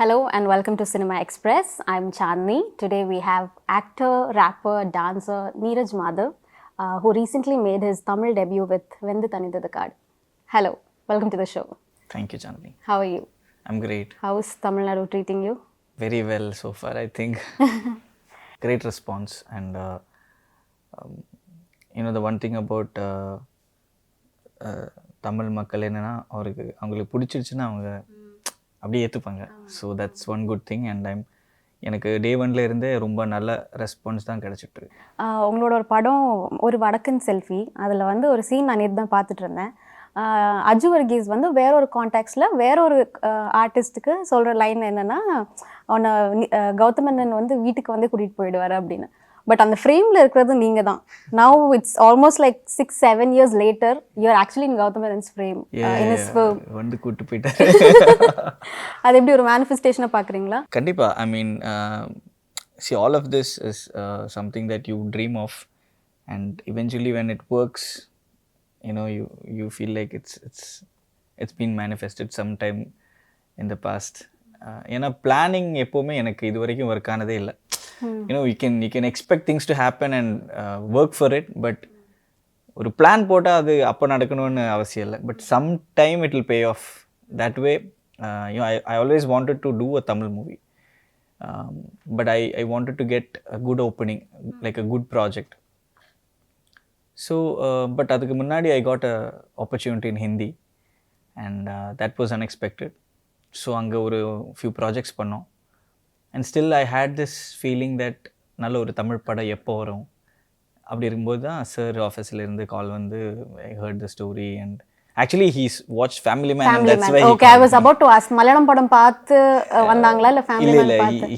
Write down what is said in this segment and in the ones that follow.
Hello and welcome to Cinema Express. I'm Chandhini. Today we have actor, rapper, dancer Neeraj Madhav, who recently made his Tamil debut with Vendhu Thanindhathu Kaadu. Hello, welcome to the show. Thank you, Chandni. How are you? I'm great. How is Tamil Nadu treating you? Very well so far, I think. Great response. And, the one thing about Tamil மக்கள் என்னென்னா அவங்களுக்கு பிடிச்சிருச்சுன்னா அவங்க அப்படியே ஏற்றுப்பாங்க. So that's one good thing. And எனக்கு day ஒன்ல இருந்தே ரொம்ப நல்ல ரெஸ்பான்ஸ் தான் கிடச்சிட்டு. உங்களோட ஒரு படம் ஒரு வடக்கன் செல்ஃபி, அதில் வந்து ஒரு சீன் நான் நேற்று தான் பார்த்துட்டு இருந்தேன். அஜு வர்கீஸ் வந்து வேற ஒரு கான்டாக்ட்ஸில் வேற ஒரு ஆர்டிஸ்ட்டுக்கு சொல்கிற லைன் என்னென்னா, அவனை கௌதமண்ணன் வந்து வீட்டுக்கு வந்து கூட்டிகிட்டு போயிடுவார் அப்படின்னு. பட் அந்த ஃப்ரேமில் இருக்கிறது நீங்கள் தான். Now it's almost like 6-7 years later, you're actually in கௌதமண்ணன்ஸ் ஃப்ரேம் in his film. வந்து கூட்டு போயிட்டார். அது எப்படி ஒரு மேனிஃபெஸ்டேஷனை பார்க்குறீங்களா? கண்டிப்பாக. ஐ மீன், see, all of this is something that you dream of, and eventually when it works, you feel like it's been manifested sometime in the past. ஏன்னா பிளானிங் எப்போவுமே எனக்கு இது வரைக்கும் ஒர்க் ஆனதே இல்லை. You can expect things to happen and work for it, but ஒரு plan போட்டால் அது அப்போ நடக்கணும்னு அவசியம் இல்லை. But some time it will pay off that way. I always wanted to do a Tamil movie, but I wanted to get a good opening, like a good project. So but அதுக்கு முன்னாடி I got a opportunity in Hindi, and that was unexpected. So அங்கே ஒரு few projects பண்ணோம். And still I had this feeling that நல்ல ஒரு தமிழ் படம் எப்போ வரும் அப்படி இருக்கும்போது தான் சார் ஆஃபீஸ்லேருந்து கால் வந்து I heard the story, and actually he's watched Family Man, and that's why okay, I was about to ask, Malayalam படம் பார்த்து வந்தாங்களா இல்ல Family Man பார்த்து?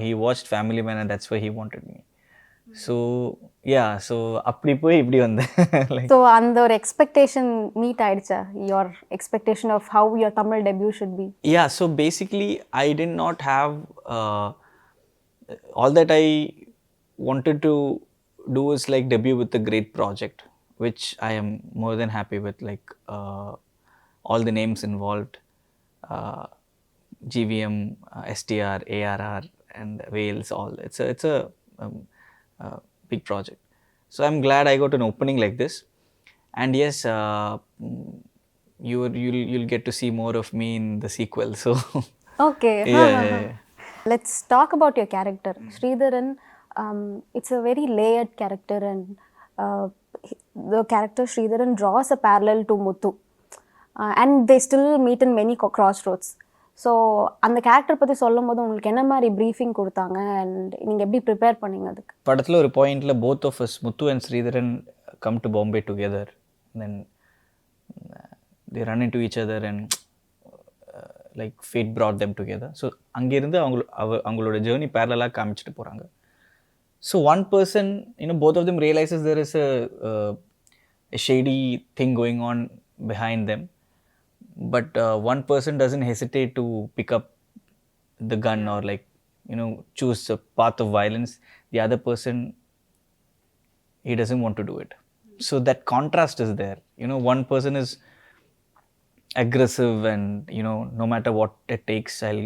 he watched Family Man, and that's why he wanted me. So yeah, so அப்படி போய் இப்படி வந்தேன். So அந்த ஒரு எக்ஸ்பெக்டேஷன் மீட் ஆயிடுச்சா? Your expectation of how your Tamil debut should be? Yeah, so basically I did not have all that I wanted to do is like debut with a great project, which I am more than happy with, like all the names involved, GVM, STR, ARR, and Wales, all. It's a big project. So I'm glad I got an opening like this. And yes, you'll get to see more of me in the sequel. So okay. yeah. Let's talk about your character, Sridharan. It's a very layered character, and the character Sridharan draws a parallel to Muthu, and they still meet in many crossroads. So அந்த character பற்றி சொல்லும் போது உங்களுக்கு என்ன மாதிரி briefing கொடுத்தாங்க, and நீங்கள் எப்படி ப்ரிப்பேர் பண்ணீங்க அதுக்கு? படத்தில் ஒரு பாயிண்டில் both of us, Muthu and Sridharan, come to Bombay together. Then they run into each other, and like fate brought them together. So அங்கேருந்து அவங்களோட ஜேர்னி பேரலாக காமிச்சிட்டு போகிறாங்க. So one person, both of them realizes there is a shady thing going on behind them. But one person doesn't hesitate to pick up the gun or choose a path of violence. The other person, he doesn't want to do it. So that contrast is there. One person is aggressive and no matter what it takes, I'll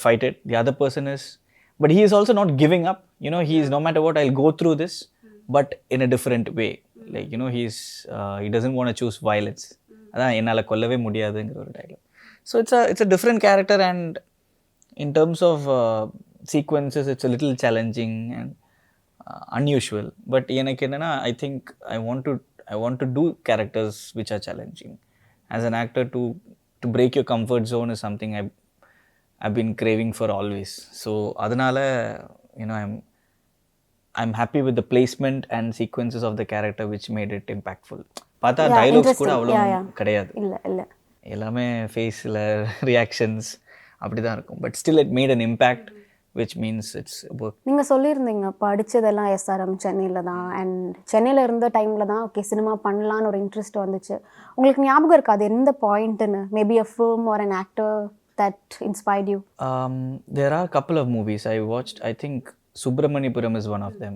fight it. The other person is, but he is also not giving up. He is, no matter what, I'll go through this, but in a different way. Like he doesn't want to choose violence. அதான் என்னால் கொல்லவே முடியாதுங்கிற ஒரு dialogue. So it's a different character, and in terms of sequences it's a little challenging and unusual. But எனக்கு என்னன்னா, I think I want to do characters which are challenging. As an actor, to break your comfort zone is something I've been craving for always. So அதனால I'm happy with the placement and sequences of the character which made it impactful. பார்த்தா dialogues கூட அவ்வளோ கிடையாது, இல்லை எல்லாமே ஃபேஸில் reactions அப்படி தான் இருக்கும். But still it made an impact, which means it's work. நீங்கள் சொல்லியிருந்தீங்க படித்ததெல்லாம் SRM சென்னையில் தான், அண்ட் சென்னையில் இருந்த டைமில் தான் ஓகே சினிமா பண்ணலான்னு ஒரு இன்ட்ரெஸ்ட் வந்துச்சு. உங்களுக்கு ஞாபகம் இருக்காது எந்த பாயிண்ட்டுன்னு? Maybe a film or an actor that inspired you? There are a couple of movies I watched. I think Subramanipuram is one of them.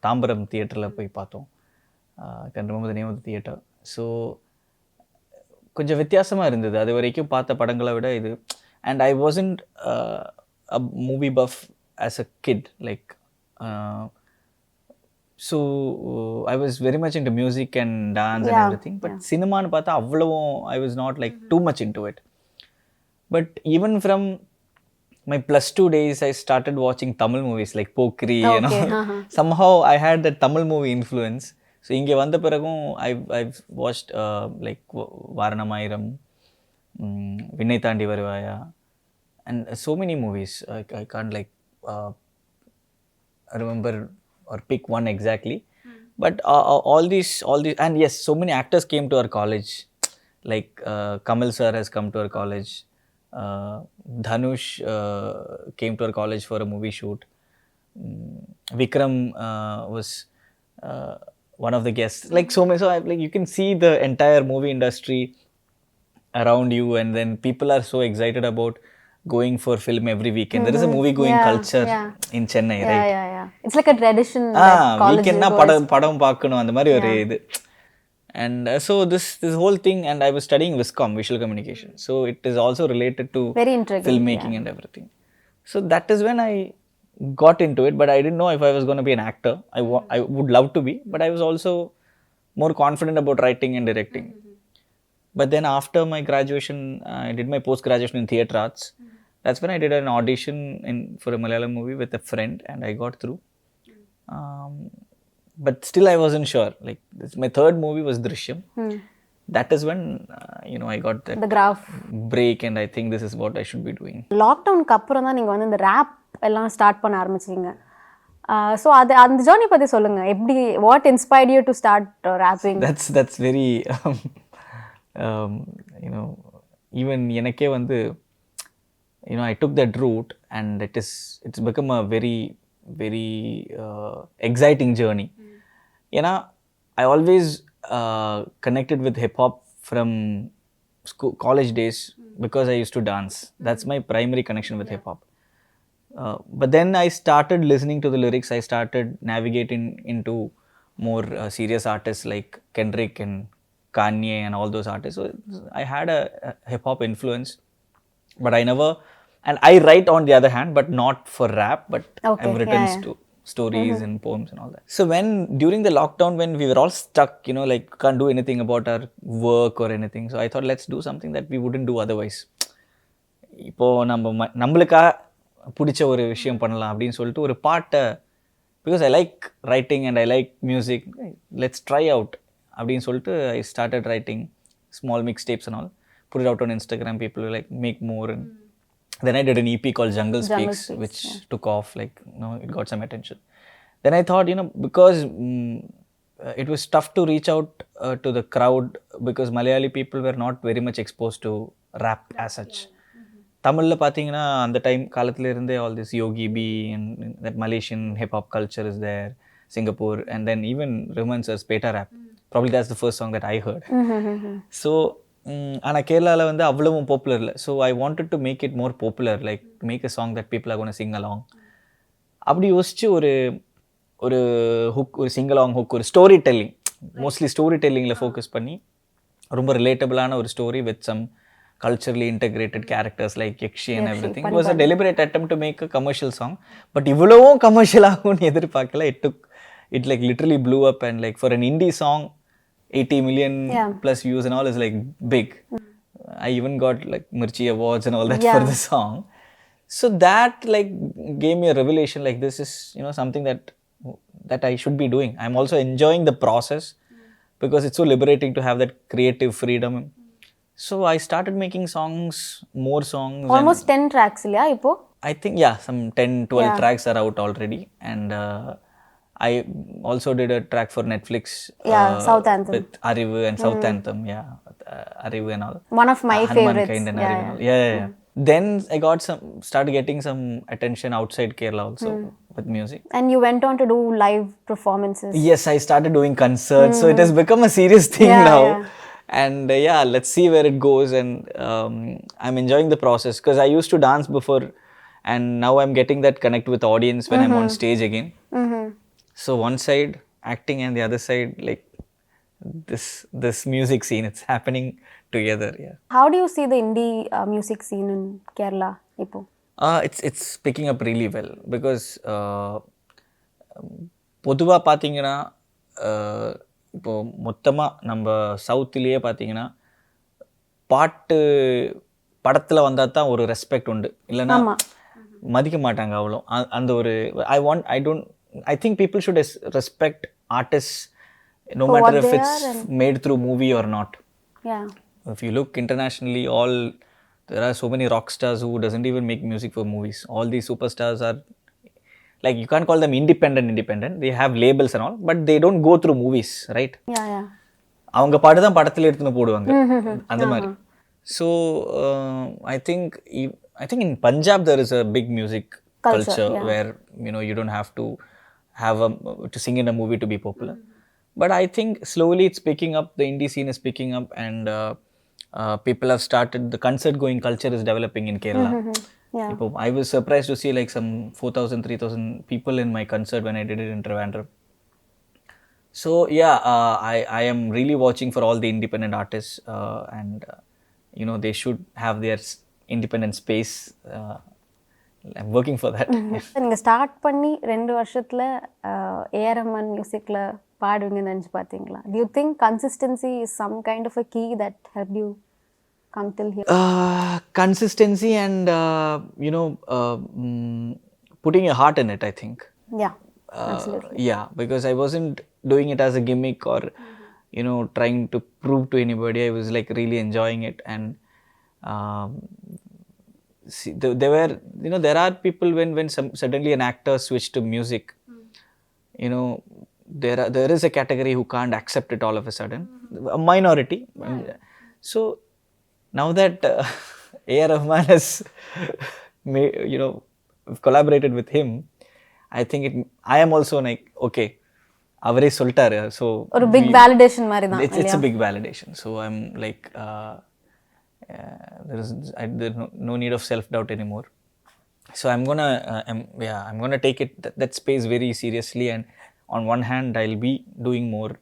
Tambaram தியேட்டரில் போய் பார்த்தோம். I can remember the name of the theatre. So கொஞ்சம் வித்தியாசமாக இருந்தது அது வரைக்கும் பார்த்த படங்களை விட இது. And I wasn't a movie buff as a kid like. So I was very much into music and dance and everything. But சினிமான்னு பார்த்தா அவ்வளவும் I was not like too much into it. But even from my plus 2 days I started watching Tamil movies like Pokri, you know. Somehow I had that Tamil movie influence. So inge vanda piragum I've watched like Varanamayiram, Vinnai Thandi Varuvaya, and so many movies. I can't like remember or pick one exactly. But all these and yes, so many actors came to our college. Like Kamal sir has come to our college. Dhanush came to our college for a movie shoot. Vikram was one of the guests. Like so many, so like you can see the entire movie industry around you, and then people are so excited about going for film every weekend. There is a movie going culture in Chennai, right? Yeah. It's like a tradition. College weekend na padam paakkanum and mari oru idu. And so this whole thing, and I was studying Viscom, visual communication, so it is also related to filmmaking and everything. So that is when I got into it, but I didn't know if I was going to be an actor. I would love to be, but I was also more confident about writing and directing. But then after my graduation, I did my post graduation in theatre arts. That's when I did an audition for a Malayalam movie with a friend, and I got through. But still I wasn't sure. Like my third movie was Drishyam. That is when I got that the graph break, and I think this is what I should be doing. Lockdown க்கு அப்புறம் தான் நீங்க வந்து இந்த rape எல்லாம் start பண்ண ஆரம்பிச்சீங்க. So அது அந்த ஜர்னி பற்றி சொல்லுங்க. எப்படி what inspired you to start rapping? That's very even எனக்கே வந்து I took that route, and it's become a very exciting journey. I always connected with hip hop from college days because I used to dance. That's my primary connection with hip hop. But then I started listening to the lyrics. I started navigating into more serious artists like Kendrick and Kanye and all those artists. So I had a hip hop influence, but I never. And I write on the other hand, but not for rap, but I've written stories and poems and all that. So during the lockdown, when we were all stuck, like can't do anything about our work or anything. So I thought, let's do something that we wouldn't do otherwise. இப்போ நம்மளுக்கா பிடிச்ச ஒரு விஷயம் பண்ணலாம் அப்படின்னு சொல்லிட்டு ஒரு பாட்டை, because I like writing and I like music, let's try out அப்படின்னு சொல்லிட்டு I started writing small mixtapes and all, put it out on Instagram. People were like, make more. And then I did an EP called Jungle Speaks, which took off, like, it got some attention. Then I thought, because it was tough to reach out to the crowd, because Malayali people were not very much exposed to rap as such. Tamil pathina and the time kaalathile irundhe all this Yogi B and that Malaysian hip hop culture is there, Singapore, and then even Rahman sir's Peta rap. Probably that's the first song that I heard. So ஆனால் கேரளாவில் வந்து அவ்வளவும் popular இல்லை. So I wanted to make it more popular, like make a song that people are gonna sing along. அப்படி யோசிச்சு ஒரு hook, ஒரு singalong hook, ஒரு ஸ்டோரி டெல்லிங், மோஸ்ட்லி ஸ்டோரி டெல்லிங்கில் ஃபோக்கஸ் பண்ணி ரொம்ப ரிலேட்டபிளான ஒரு story with some culturally integrated characters like Yakshi and everything. It was a deliberate attempt to make a commercial song, but இவ்வளவும் கமர்ஷியல் ஆகும்னு எதிர்பார்க்கல. It like literally blew up, and like for an indie song 80 million plus views and all is like big. I even got like Mirchi awards and all that for the song. So that like gave me a revelation, like this is something that I should be doing. I'm also enjoying the process because it's so liberating to have that creative freedom. So I started making more songs. Almost 10 tracks இல்லையா இப்போ? I think some 10-12 tracks are out already, and I also did a track for Netflix. South Anthem. With Arivu and South Anthem, Arivu and all. One of my favorites. Yeah. Then I started getting some attention outside Kerala also with music. And you went on to do live performances. Yes, I started doing concerts, so it has become a serious thing now. And let's see where it goes. And I'm enjoying the process because I used to dance before, and now I'm getting that connect with the audience when I'm on stage again. So one side acting and the other side like this music scene. It's happening together. Yeah. How do you see the indie music scene in Kerala இப்போ? It's picking up really well because பொதுவாக பார்த்தீங்கன்னா இப்போ மொத்தமாக நம்ம சவுத்துலேயே பார்த்தீங்கன்னா பாட்டு படத்தில் வந்தால் தான் ஒரு ரெஸ்பெக்ட் உண்டு, இல்லைன்னா மதிக்க மாட்டாங்க அவ்வளோ. அந்த ஒரு I think people should respect artists no matter if it's made through movie or not. Yeah. If you look internationally, there are so many rock stars who doesn't even make music for movies. All these superstars are, like, you can't call them independent. They have labels and all, but they don't go through movies, right? Yeah. அவங்க பாட்டு தான் படத்தில் எடுத்துன்னு போடுவாங்க அந்த மாதிரி. So I think in Punjab there is a big music culture where you don't have to to sing in a movie to be popular. But I think slowly it's picking up. The indie scene is picking up, and people have started. The concert going culture is developing in Kerala. Yeah. I was surprised to see like some 4,000, 3,000 people in my concert when I did it in Trivandrum. So yeah, I am really watching for all the independent artists, and they should have their independent space. I'm working for that. நீங்க start பண்ணி 2 வருஷத்துல ஏஆர்எம்என் மியூசிக்ல பாடுவீங்கன்னு நினைச்சு பாத்தீங்களா? Do you think consistency is some kind of a key that helped you come till here? Consistency and putting your heart in it, I think. Yeah, absolutely. Yeah, because I wasn't doing it as a gimmick or trying to prove to anybody. I was like really enjoying it, and see, there are people when suddenly an actor switched to music, there is a category who can't accept it all of a sudden, a minority. So now that A.R. Rahman has collaborated with him, I think I am also like, okay, அவரே சொல்லிட்டாரு, so ஒரு big validation மாதிரி தான். It's a big validation. So I'm like there's no need of self doubt anymore. So I'm gonna take it that space very seriously, and on one hand I'll be doing more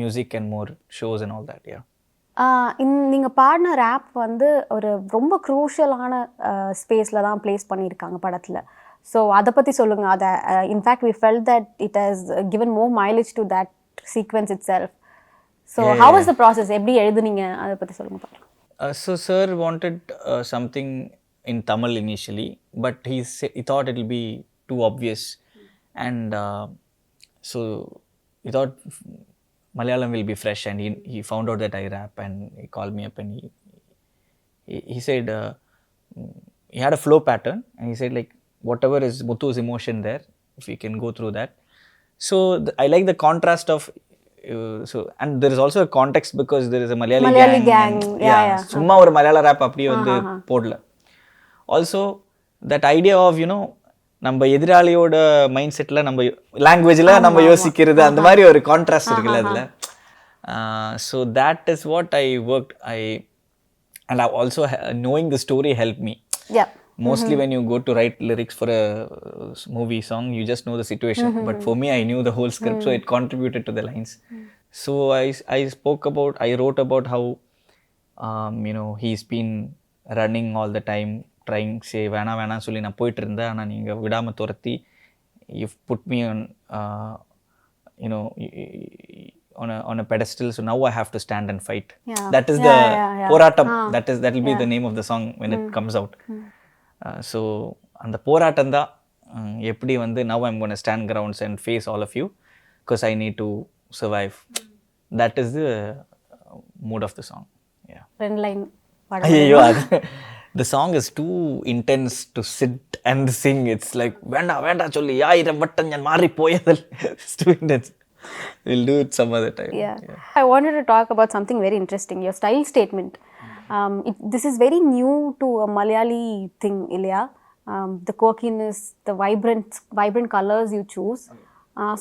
music and more shows and all that. Yeah. நீங்கள் பாடின rape வந்து ஒரு ரொம்ப க்ரூஷியலான ஸ்பேஸில் தான் place பண்ணியிருக்காங்க படத்தில். So அதை பற்றி சொல்லுங்கள். அதை in fact we felt that it has given more mileage to that sequence itself. So how was the process? எப்படி எழுதுனீங்க அதை பற்றி சொல்லுங்கள். So sir wanted something in Tamil initially, but he thought it will be too obvious, and so he thought Malayalam will be fresh, and he found out that I rap, and he called me up, and he said he had a flow pattern, and he said like whatever is Muthu's emotion there, if you can go through that. So I like the contrast of and there is also a context because there is a Malayali gang. Yeah. Summa or Malayalam rap அப்படியே வந்து போடல. Also that idea of நம்ம எதிராளியோட mind settle நம்ம லாங்குவேஜில் நம்ம யோசிக்கிறது, அந்த மாதிரி ஒரு கான்ட்ராஸ்ட் இருக்குல்ல அதில். So that is what I work. And also knowing the story helped me. Yeah. Mostly when you go to write lyrics for a movie song, you just know the situation. But for me, I knew the whole script, so it contributed to the lines. So I wrote about how, he's been running all the time, trying, say, வேணா சொல்லி நான் போயிட்டு இருந்தேன், ஆனால் நீங்கள் விடாமல் துரத்தி, you've put me on a pedestal, so now I have to stand and fight. That is the போராட்டம். That will be the name of the song when it comes out. So அந்த போராட்டம் தான் எப்படி வந்து now I'm going to stand grounds and face all of you because I need to survive. That is the mood of the song. Yeah. ரெண்டு line ஐயோ, the song is too intense to sit and sing. It's like வேண்டா சொல்லி ஆயிரம் வட்டம் நான் மாறி போயதில். It's too intense. We'll do it some other time. Yeah. I wanted to talk about something very interesting, your style statement. This is very new to a Malayali thing, Ilya. The quirkiness, the vibrant colors you choose.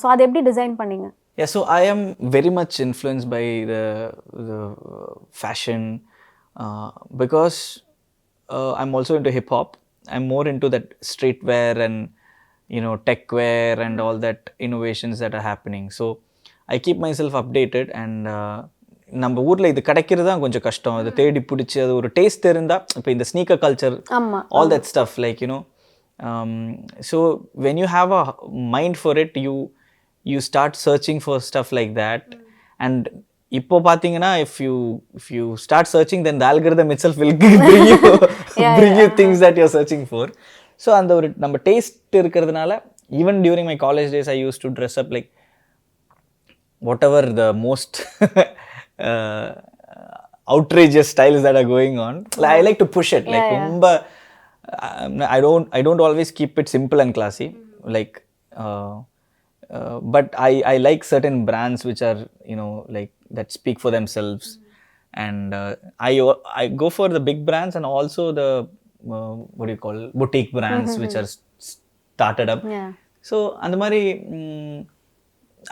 So அதை எப்படி design பண்ணீங்க? Yeah, so I am very much influenced by the fashion because I'm also into hip hop. I'm more into that streetwear and tech wear and all that innovations that are happening. So I keep myself updated and நம்ம ஊரில் இது கிடைக்கிறது தான் கொஞ்சம் கஷ்டம். அதை தேடி பிடிச்சி அது ஒரு டேஸ்ட் இருந்தால் இப்போ இந்த sneaker culture all that stuff like you know so when you have a mind for it you start searching for stuff like that. And இப்போ பார்த்தீங்கன்னா if you start searching then the algorithm itself will bring you things that you're searching for. So அந்த ஒரு நம்ம taste இருக்கிறதுனால even during my college days I used to dress up like whatever the most outrageous styles that are going on. Like, I like to push it like romba I don't always keep it simple and classy like but I like certain brands which are like that speak for themselves and I go for the big brands and also the what do you call boutique brands which are started up. So and the mari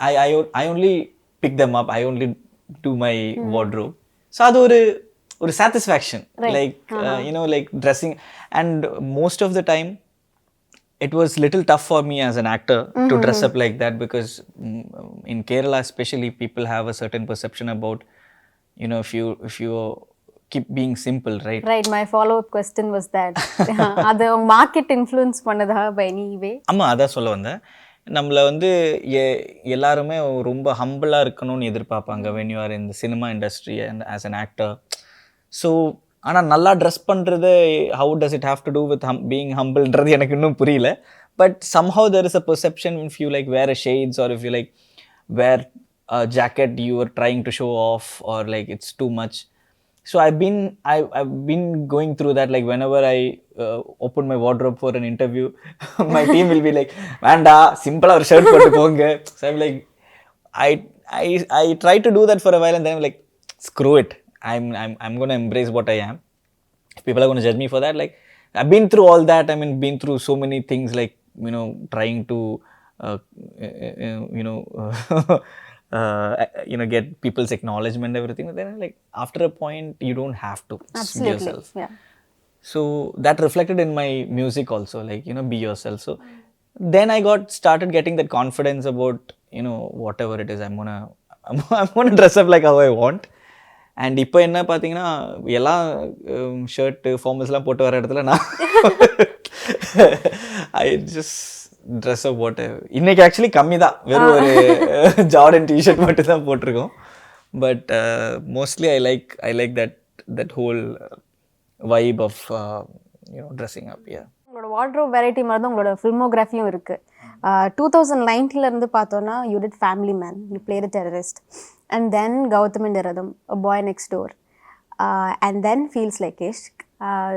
I only pick them up, I only do my wardrobe. So adu ஒரு satisfaction like like dressing. And most of the time it was little tough for me as an actor to dress up like that because in Kerala especially people have a certain perception about if you keep being simple, right? My follow up question was that அது market influence பண்ணதா by any way? ஆமா அதான் சொல்ல வந்தேன். நம்மள வந்து எல்லாருமே ரொம்ப ஹம்பிளாக இருக்கணும்னு எதிர்பார்ப்பாங்க when you are in the cinema industry and as an actor. So ஆனால் நல்லா ட்ரெஸ் பண்ணுறது how does it have to do with being humbleன்றது எனக்கு இன்னும் புரியல. But somehow there is a perception if you like wear a shades or if you like wear a jacket you are trying to show off or like it's too much. So I've been going through that like whenever I open my wardrobe for an interview my team will be like வேண்டா சிம்பிளா ஒரு shirt போட்டு போங்க. So I'm like I try to do that for a while and then I'm like screw it, I'm going to embrace what I am. If people are going to judge me for that, like I've been through all that. I mean been through so many things like trying to get people's acknowledgement and everything, but then like after a point you don't have to be yourself. So that reflected in my music also, like be yourself. So then I started getting that confidence about whatever it is I'm gonna dress up like how I want. And இப்போ என்ன பார்த்தீங்கன்னா எல்லாம் shirt ஃபார்மல்ஸ்லாம் போட்டு வர இடத்துல நான் I just dress அப் போட்டு இன்னைக்கு ஆக்சுவலி கம்மி தான், வெறும் ஒரு ஜார்டன் டிஷர்ட் மட்டும் தான் போட்டிருக்கோம். But mostly I like that whole vibe of dressing up. உங்களோட வார்ட்ரோப் வெரைட்டி மாதிரி தான் உங்களோட ஃபில்மோகிராஃபியும் இருக்குது. 2019 பார்த்தோன்னா you did family man, you play the terrorist, and then Gauthamin Ratham, A Boy Next Door, and then Feels Like Ishq,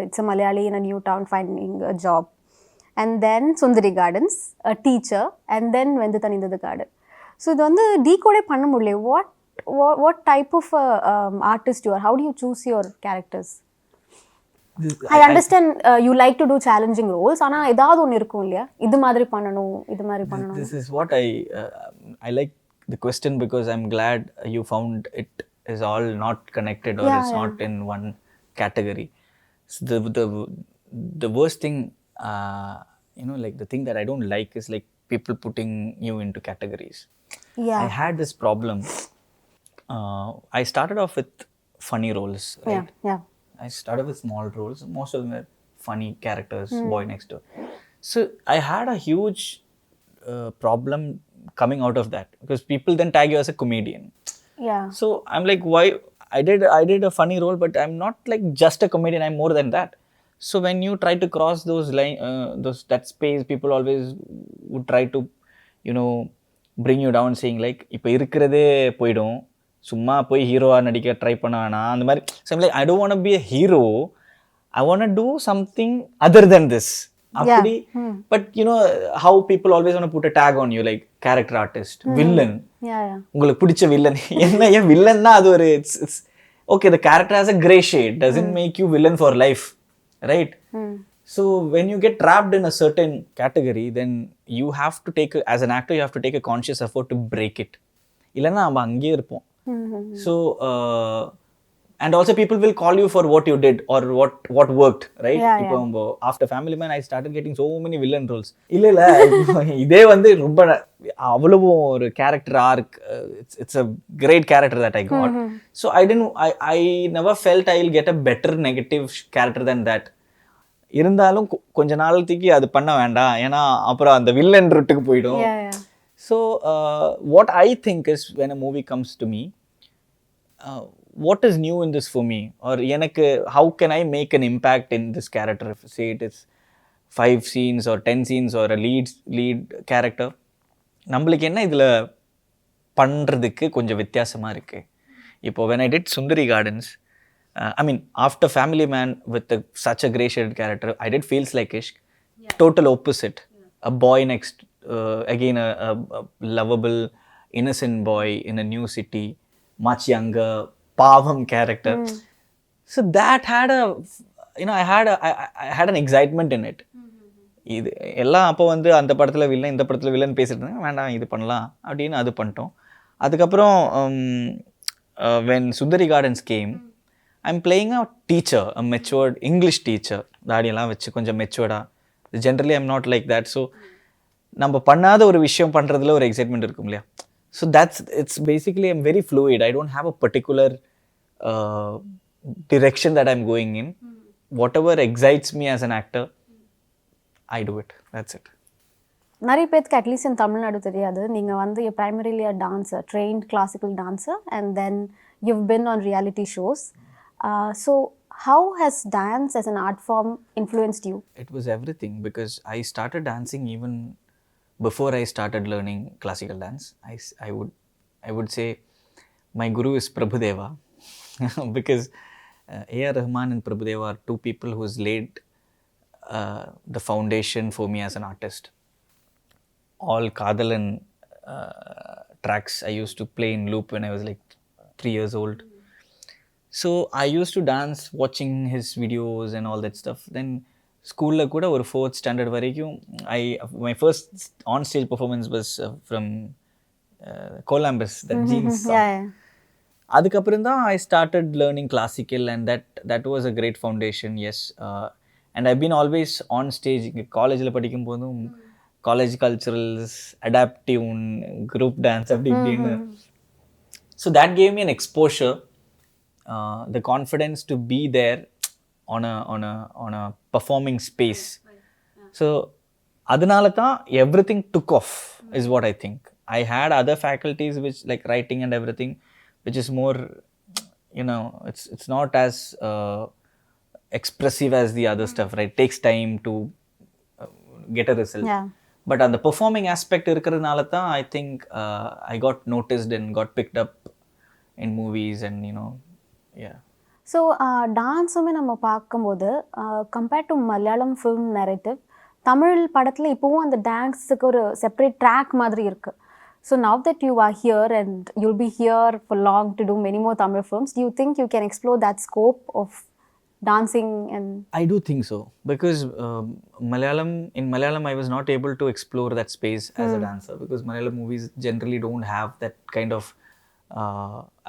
it's a Malayali in a new town finding a job, and then Sundari Gardens, a teacher, and then Vendhu Thanindhathu Kaadu. So இது வந்து decode பண்ண முடியல. What type of artist you are? How do you choose your characters? I understand you like to do challenging roles, ஆனா ஏதாவது ஒன்று இருக்கும் இல்லையா, இது மாதிரி பண்ணணும் இது மாதிரி பண்ணணும். This is what I like the question because I'm glad you found it is all not connected or it's not in one category. So the worst thing like the thing that I don't like is like people putting you into categories. I had this problem. I started off with funny roles, right? I started with small roles. Most of them were funny characters, Boy Next Door. So I had a huge problem coming out of that because people then tag you as a comedian. So I'm like, why? I did a funny role, but I'm not like just a comedian, I'm more than that. So when you try to cross that space, people always would try to bring you down saying like இப்போ இருக்கிறதே போய்டும், சும்மா போய் ஹீரோவாக நடிக்க try பண்ணானா அந்த மாதிரி. So I'm like, I don't want to be a hero, I want to do something other than this. அப்படி but how people always want to put a tag on you like character artist, villain. உங்களுக்கு பிடிச்ச villain என்ன, ஏன் வில்லன்னா அது ஒரு it's okay, the character has a gray shade, doesn't make you villain for life, right? So when you get trapped in a certain category, then you have to as an actor you have to take a conscious effort to break it, இல்லைன்னா நம்ம அங்கேயே இருப்போம். So and also people will call you for what you did or what worked, right? Yeah, இப்போ yeah. after Family Man I started getting so many villain roles. இல்ல இதே வந்து ரொம்ப அவ்வளவு ஒரு character arc, it's a great character that I got. So I never felt I'll get a better negative character than that. இருந்தாலும் கொஞ்ச நாளத்துக்கு அது பண்ண வேண்டாம், ஏன்னா அப்புறம் அந்த வில்லன் ரூட்டுக்கு போயிடும். Yeah, yeah. So what I think is, when a movie comes to me, what is new in this for me, or எனக்கு how can I make an impact in this character? If say it is 5 scenes or 10 scenes or a lead character, நம்மளுக்கு என்ன இதில் பண்ணுறதுக்கு கொஞ்சம் வித்தியாசமாக இருக்குது. இப்போ when I did Sundari Gardens, I mean after Family Man with such a grey shaded character, I did Feels Like Ishq. Total opposite. A boy next, again a lovable innocent boy in a new city, much younger, pavam character. So that had a, you know, I had an excitement in it. இது எல்லாம் அப்போ வந்து அந்த படத்தில் villain இந்த படத்தில் villain பேசிட்டு இருந்தாங்க, வேண்டாம் இது பண்ணலாம் அப்படின்னு அது பண்ணிட்டோம். அதுக்கப்புறம் when Sundari Gardens came, I'm playing a teacher, a matured English teacher. தாடியெல்லாம் வச்சு கொஞ்சம் மெச்சுவர்டாக. Generally I'm not like that. So நம்ம பண்ணாத ஒரு விஷயம் பண்ணுறதுல ஒரு எக்ஸைட்மெண்ட் இருக்கும் இல்லையா? So it's basically I'm very fluid. I don't have a particular direction that I'm going in. Whatever excites me as an actor, I do it. That's it. நிறைய பேருக்கு அட்லீஸ்ட் இன் தமிழ்நாடு தெரியாது, நீங்கள் வந்து primarily a dancer, trained classical dancer, and then you've been on reality shows. So how has dance as an art form influenced you? It was everything, because I started dancing even before I started learning classical dance. I would say my guru is Prabhudeva, because AR Rahman and Prabhudeva are two people who's laid the foundation for me as an artist. All Kadal and tracks I used to play in loop when I was like 3 years old. So I used to dance watching his videos and all that stuff. Then school la kuda or 4th standard varaikum my first on stage performance was from Columbus, that jeans song. Yeah. அதுக்கப்புறம் தான் I started learning classical, and that was a great foundation. Yes. And I've been always on stage. காலேஜில் படிக்கும் போதும் college culturals, adapt tune, group dance அப்படி இப்படின்னு. So that gave me an exposure, the confidence to be there on a performing space. So அதனால தான் everything took off is what I think. I had other faculties which like writing and everything, which is more, you know, it's not as expressive as the other stuff, right? Takes time to get a result. Yeah. But on the performing aspect இருக்கிறதுனால தான் I think I got noticed and got picked up in movies, and you know, yeah. So டான்ஸுமே நம்ம பார்க்கும்போது compared to Malayalam film narrative, Tamil படத்தில் இப்போவும் அந்த டான்ஸுக்கு ஒரு செப்பரேட் ட்ராக் மாதிரி இருக்குது. So now that you are here and you'll be here for long to do many more Tamil films, do you think you can explore that scope of dancing? And I do think so, because in Malayalam I was not able to explore that space as a dancer, because Malayalam movies generally don't have that kind of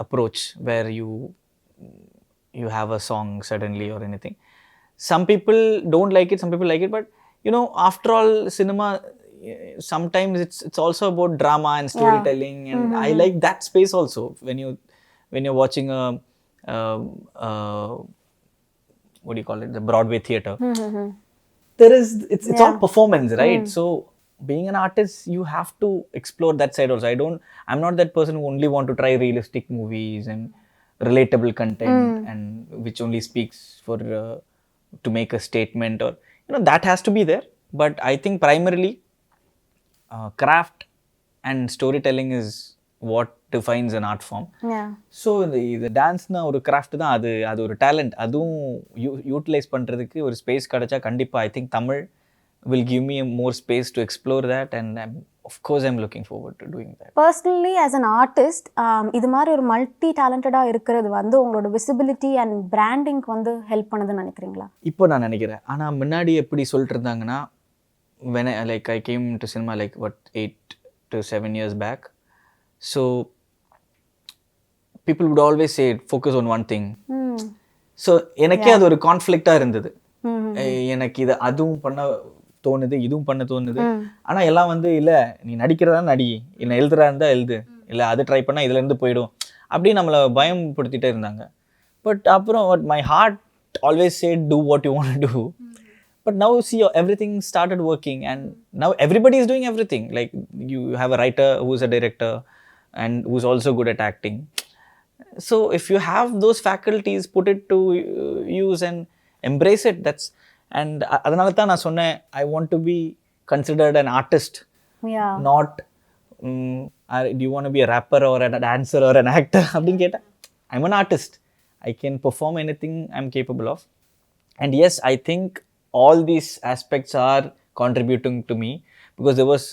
approach where you have a song suddenly or anything. Some people don't like it, some people like it, but you know, after all, cinema sometimes it's also about drama and storytelling. And I like that space also. When you're watching a what do you call it, the Broadway theater, there is it's all performance, right? So being an artist, you have to explore that side also. I'm not that person who only want to try realistic movies and relatable content and which only speaks for to make a statement, or you know, that has to be there. But I think primarily craft and storytelling is what defines an art form. So இந்த டான்ஸ்னால் ஒரு craft தான், அது ஒரு talent. அதுவும் utilise பண்ணுறதுக்கு ஒரு space கிடச்சா கண்டிப்பாக I think Tamil will give me more space to explore that, and of course I'm looking forward to doing that. Personally, as an artist, இது மாதிரி ஒரு மல்டி டேலண்டடாக இருக்கிறது வந்து உங்களோட விசிபிலிட்டி அண்ட் பிராண்டிங்க்கு வந்து ஹெல்ப் பண்ணுதுன்னு நினைக்கிறீங்களா? இப்போ நான் நினைக்கிறேன். ஆனால் முன்னாடி எப்படி சொல்லிட்டு இருந்தாங்கன்னா, when I came to cinema like 8 to 7 years back, so people would always say focus on one thing. So எனக்கே அது ஒரு கான்ஃப்ளிக்டாக இருந்தது. எனக்கு இது அதுவும் பண்ண தோணுது, இதுவும் பண்ண தோணுது. ஆனால் எல்லாம் வந்து இல்லை நீ நடிக்கிறதா நடி, இல்லை எழுதுறா இருந்தால் எழுது, இல்லை அது ட்ரை பண்ணால் இதுலேருந்து போயிடும் அப்படின்னு நம்மளை பயம்படுத்திட்டே இருந்தாங்க. பட் அப்புறம் my heart always said do what you want to do. But now see everything started working and now everybody is doing everything. Like you have a writer who's a director and who's also good at acting. So if you have those faculties, put it to use and embrace it. That's and அதனால தான் நான் சொன்னேன் I want to be considered an artist. Yeah. Not do you want to be a rapper or a dancer or an actor? அப்படின்னு கேட்டா I'm an artist. I can perform anything I'm capable of. And yes, I think all these aspects are contributing to me because there was,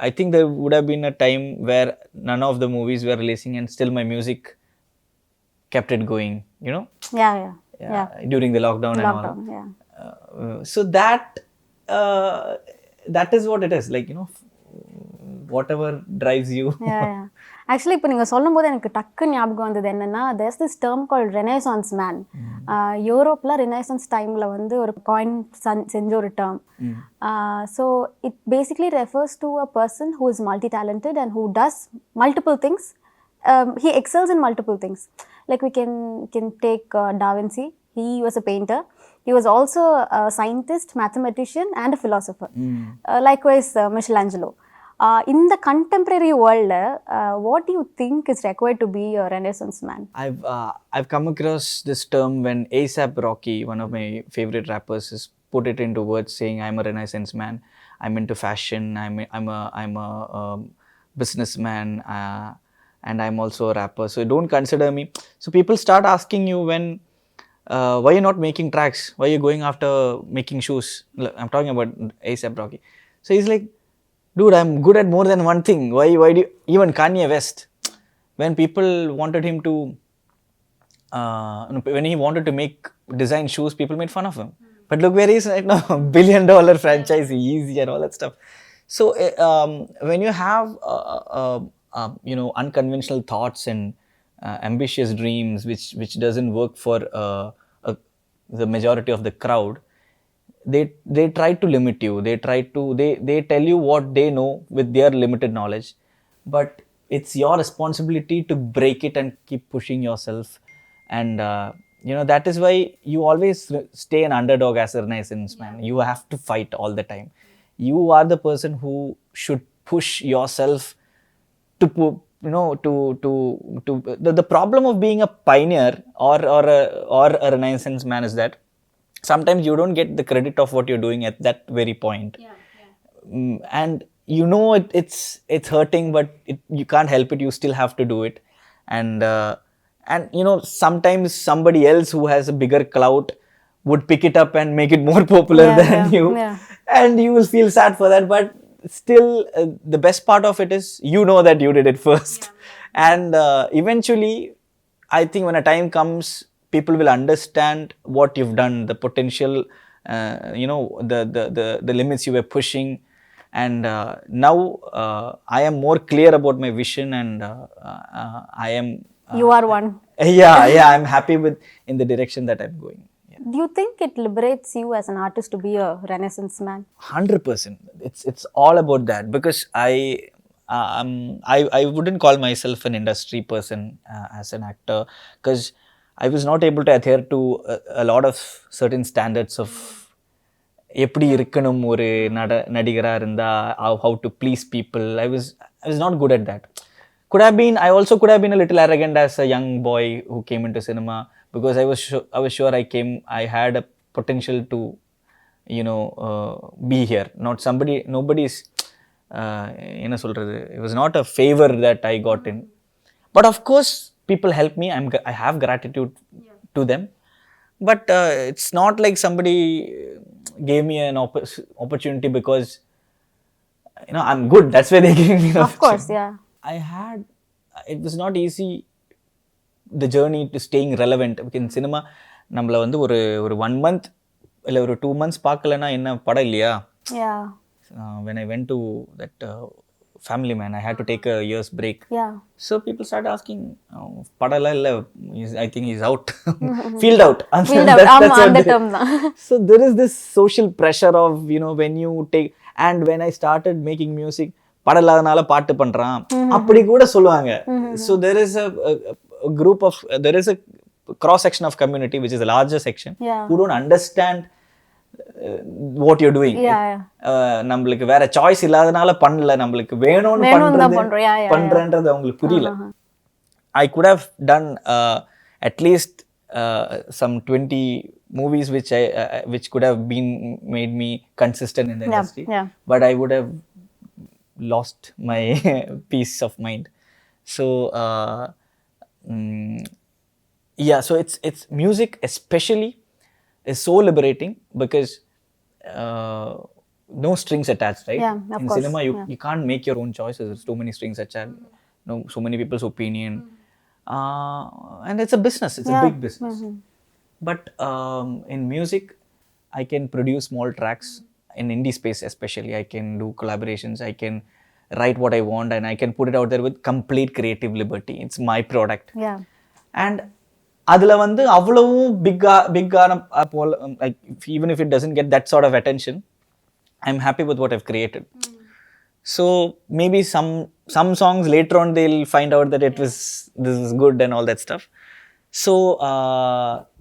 I think there would have been a time where none of the movies were releasing and still my music kept it going, you know? Yeah. During the lockdown and all. Yeah. So that is what it is. Like, you know, whatever drives you. Yeah. Actually இப்போ நீங்கள் சொல்லும் போது எனக்கு டக்கு ஞாபகம் வந்தது என்னென்னா there's this term called Renaissance man. யூரோப்பில் ரெனைசன்ஸ் டைமில் வந்து ஒரு காயின் செஞ்ச ஒரு term. So it basically refers to a person who is multi talented and who does multiple things. He excels in multiple things. Like we can take Da Vinci. He was a painter. He was also a scientist, mathematician, and a philosopher. Likewise, Michelangelo. In the contemporary world, what do you think is required to be a Renaissance man? I've come across this term when A$AP Rocky, one of my favorite rappers, has put it into words saying, "I'm a Renaissance man. I'm into fashion. I'm a businessman, and I'm also a rapper. So don't consider me." So people start asking you when, why you're not making tracks? Why you're going after making shoes? I'm talking about A$AP Rocky. So he's like, dude, I'm good at more than one thing. Why do you, even Kanye West, when people wanted him to, when he wanted to make design shoes, people made fun of him. But look where he is right now, $1 billion franchise, easy and all that stuff. So when you have, you know, unconventional thoughts and ambitious dreams, which doesn't work for the majority of the crowd, they try to limit you. They tell you what they know with their limited knowledge, but it's your responsibility to break it and keep pushing yourself. And you know, that is why you always stay an underdog as a Renaissance man. You have to fight all the time. You are the person who should push yourself to you know, to the problem of being a pioneer or a Renaissance man is that sometimes you don't get the credit of what you're doing at that very point. And you know it's hurting, but you can't help it. You still have to do it. And you know, sometimes somebody else who has a bigger clout would pick it up and make it more popular than you. And you will feel sad for that, but still the best part of it is you know that you did it first. And eventually I think when a time comes, people will understand what you've done, the potential, you know, the limits you were pushing. And now I am more clear about my vision, and I am You are one. Yeah, I'm happy with in the direction that I'm going. Do you think it liberates you as an artist to be a Renaissance man? 100%. It's all about that, because I wouldn't call myself an industry person as an actor, because I was not able to adhere to a lot of certain standards of எப்படி இருக்கணும் ஒரு நடிகரா இருந்தா, how to please people. I was not good at that. I also could have been a little arrogant as a young boy who came into cinema, because I was sure I had a potential to, you know, be here. Nobody's என்ன சொல்றது, it was not a favor that I got in. But of course people help me. I have gratitude to them, but it's not like somebody gave me an opportunity because, you know, I'm good, that's why they gave me an of course. It was not easy, the journey to staying relevant. In cinema நம்மள வந்து ஒரு 1 month இல்ல ஒரு 2 months பார்க்கலனா என்ன படம் இல்லையா? Yeah. When I went to that family man. I had to take a year's break. Yeah. So people started asking, padala illa, I think he's out. Field out. Field out. That's what அந்த they- term தான். So there is this social pressure of, when you take, and when I started making music, படலாதனால பாட்டு பண்றான் அப்படி கூட சொல்லுவாங்க. So there is a group of, there is a cross section of community which is a larger section Yeah. who don't understand what you're doing. Yeah, yeah. நம்மளுக்கு வேற choice இல்லாதனால பண்ணல, நம்மளுக்கு வேணும்னு தான் பண்றோம். Yeah, yeah, பண்றேன்றது அவங்களுக்கு புரியல. I could have done at least some 20 movies which could have been made me consistent in the industry. Yeah. But I would have lost my peace of mind. So yeah, so it's music especially is so liberating because no strings attached, right? Yeah, of in course. cinema you can't make your own choices. There's too many strings attached, so many people's opinion. And it's a business, it's a big business. But in music I can produce small tracks. In indie space especially, I can do collaborations, I can write what I want, and I can put it out there with complete creative liberty. It's my product. Yeah. And அதுல வந்து அவ்வளவு பிக்கான like even if it doesn't get that sort of attention, I'm happy with what I've created. So maybe some songs later on they'll find out that this is good and all that stuff. So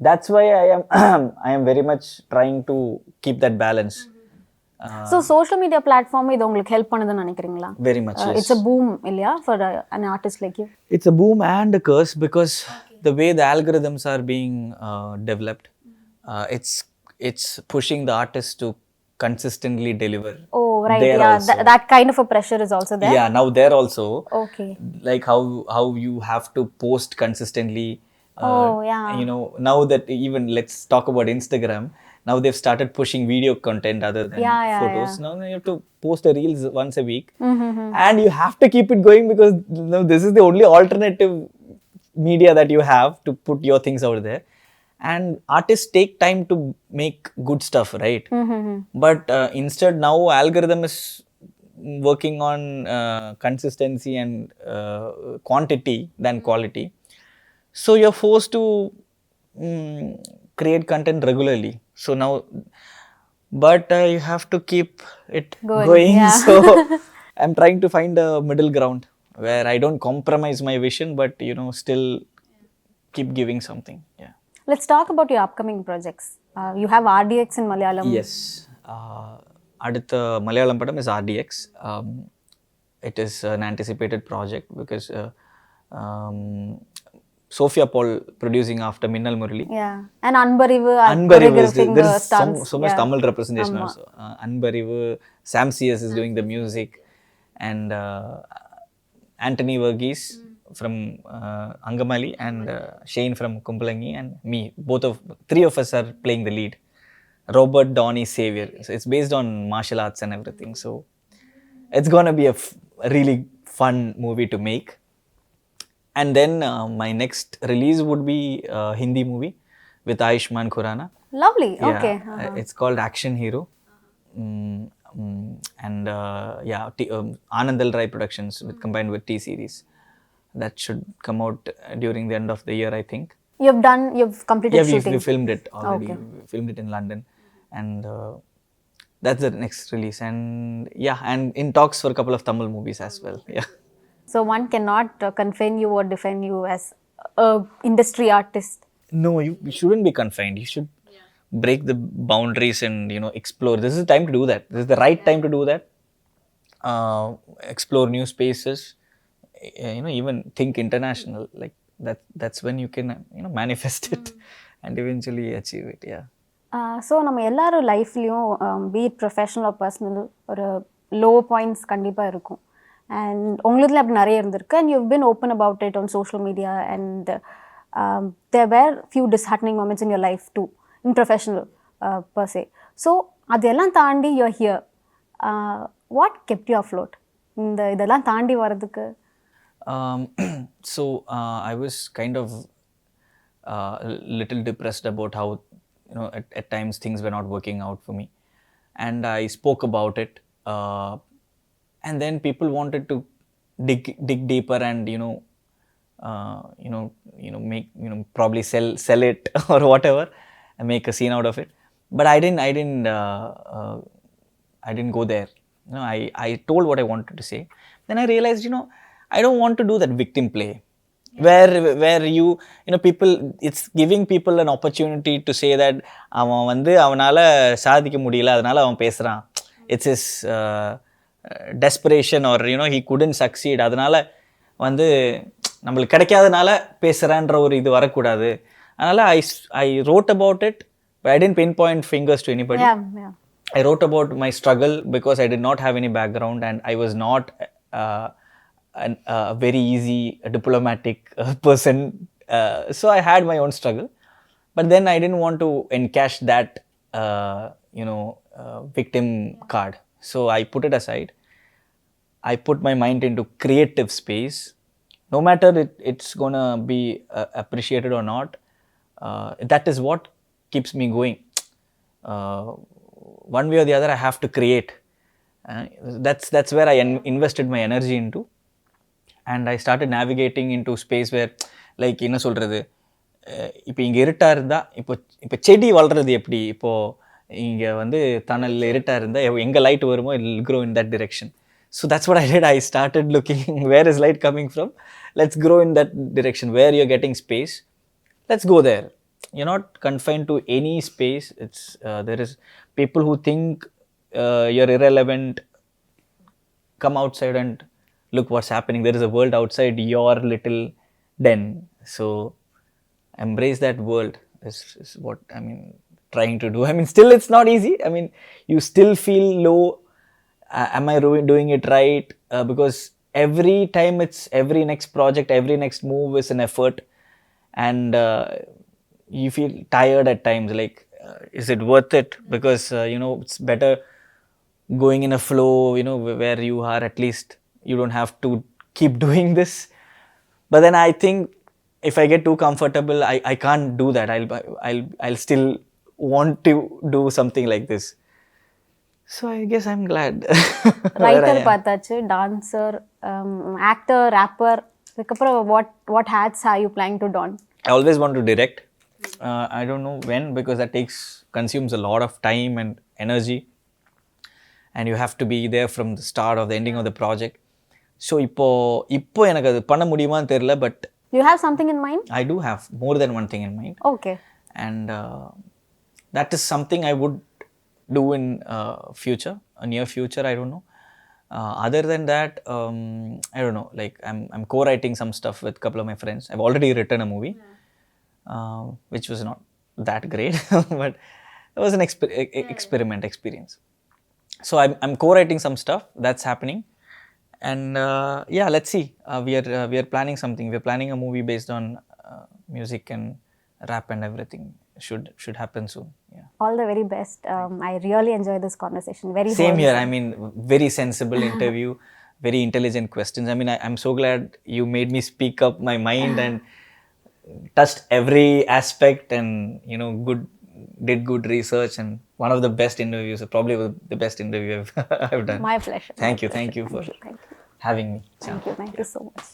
that's why I am very much trying to keep that balance. So social media platform இது உங்களுக்கு help பண்ணுதுன்னு நினைக்கிறீங்களா? Very much, yes. It's a boom இல்லையா for an artist like you? It's a boom and a curse because the way the algorithms are being developed, it's pushing the artists to consistently deliver. Oh, right. There Yeah, also. that kind of a pressure is also there. Yeah, now there also. Okay. Like how you have to post consistently. Oh, yeah. Now that even let's talk about Instagram. Now they've started pushing video content other than photos. Yeah. Now you have to post a reels once a week. And you have to keep it going because this is the only alternative media that you have to put your things out there. And artists take time to make good stuff, right? But instead now algorithm is working on consistency and quantity than quality. So you're forced to create content regularly. So now, but you have to keep it going. Yeah. So I'm trying to find a middle ground where I don't compromise my vision, but still keep giving something. Yeah. Let's talk about your upcoming projects. You have RDX in Malayalam. Yes. Adutha Malayalam padam is RDX. It is an anticipated project because Sophia Paul producing after Minnal Murali. Yeah. And Anbarivu Choreographing the there's stunts. so much Tamil representation also. Anbarivu, Sam CS is doing the music, and Anthony Verghese from Angamali, and Shane from Kumbalangi, and me. Three of us are playing the lead. Robert Donny Xavier. So it's based on martial arts and everything. So it's gonna be a really fun movie to make. And then my next release would be a Hindi movie with Ayushmann Khurrana. Lovely. Yeah, Okay. it's called Action Hero. And Anandal Rai Productions combined with T-Series. That should come out during the end of the year, I think. You've completed shooting? We filmed it already. Okay. We filmed it in London. And that's the next release. And and in talks for a couple of Tamil movies as well. Yeah. So one cannot confine you or define you as a industry artist. No, you shouldn't be confined. You should break the boundaries and explore. This is the time to do that. This is the right time to do that. Explore new spaces. Even think international. Like that's when you can manifest it and eventually achieve it. Yeah. So நம்ம எல்லாரும் லைஃப்லயும் be it professional or personal ஒரு low points கண்டிப்பா இருக்கும். And உங்களுதுல அப்படி நிறைய இருந்திருக்கு, and you've been open about it on social media, and there were few disheartening moments in your life too, in professional per se. So அதெல்லாம் தாண்டி you're here. What kept you afloat? இதெல்லாம் தாண்டி வரதுக்கு? So I was kind of little depressed about how at times things were not working out for me, and I spoke about it. and then people wanted to dig deeper and make probably sell it or whatever and make a scene out of it. But I didn't go there. I told what I wanted to say. Then I realized, I don't want to do that victim play where people, it's giving people an opportunity to say that அவன் வந்து அவனால சாதிக்க முடியல அதனால அவன் பேசுறான். It's his desperation or he couldn't succeed அதனால வந்து நம்மளுக்கு கிடைக்காதனால பேசுறான்ற ஒரு இது வரக்கூடாது. அதனால I wrote about it, but I didn't pinpoint fingers to anybody. Yeah. I wrote about my struggle because I did not have any background and I was not a very easy diplomatic person. So I had my own struggle. But then I didn't want to encash that, victim card. So I put it aside. I put my mind into creative space. No matter it's going to be appreciated or not, that is what keeps me going. One way or the other, I have to create. That's where I invested my energy into. And I started navigating into space where, like, என்ன சொல்கிறது, இப்போ இங்கே இருட்டாக இருந்தால் இப்போ செடி வளர்கிறது எப்படி, இப்போது இங்கே வந்து தணல் இருட்டாக இருந்தால் எங்கே லைட் வருமோ it will grow in that direction. So that's what I did. I started looking where is light coming from. Let's grow in that direction. Where you're getting space, let's go there. You're not confined to any space. It's there is people who think you're irrelevant. Come outside and look what's happening. There is a world outside your little den. So embrace that world is what trying to do. Still it's not easy. You still feel low. Am I doing it right? Because every time every next project, every next move is an effort, and you feel tired at times. Like, is it worth it? Because it's better going in a flow. Where you are, at least you don't have to keep doing this. But then I think if I get too comfortable, I can't do that. I'll still want to do something like this. So I guess I'm glad. Writer பார்த்தாச்சு, dancer, actor, rapper. அதுக்கப்புறம் what hats are you planning to don? I always want to direct. I don't know when, because that consumes a lot of time and energy, and you have to be there from the start or the ending of the project. So இப்போ எனக்கு அது பண்ண முடியுமான்னு தெரியல, but you have something in mind? I do have more than one thing in mind. Okay. And that is something I would do in future, a near future. I don't know. Other than that, I don't know. Like, I'm co-writing some stuff with a couple of my friends. I've already written a movie, which was not that great, but it was an experience. So I'm co-writing some stuff that's happening, and let's see. We are planning something. We're planning a movie based on music and rap and everything. Should happen soon. Yeah. All the very best. I really enjoyed this conversation. Very same wholesome. here. Very sensible interview, very intelligent questions. I'm so glad you made me speak up my mind and touched every aspect, and did good research, and one of the best interviews, probably the best interview I've done. My pleasure. Thank you for having me. Thank you so much.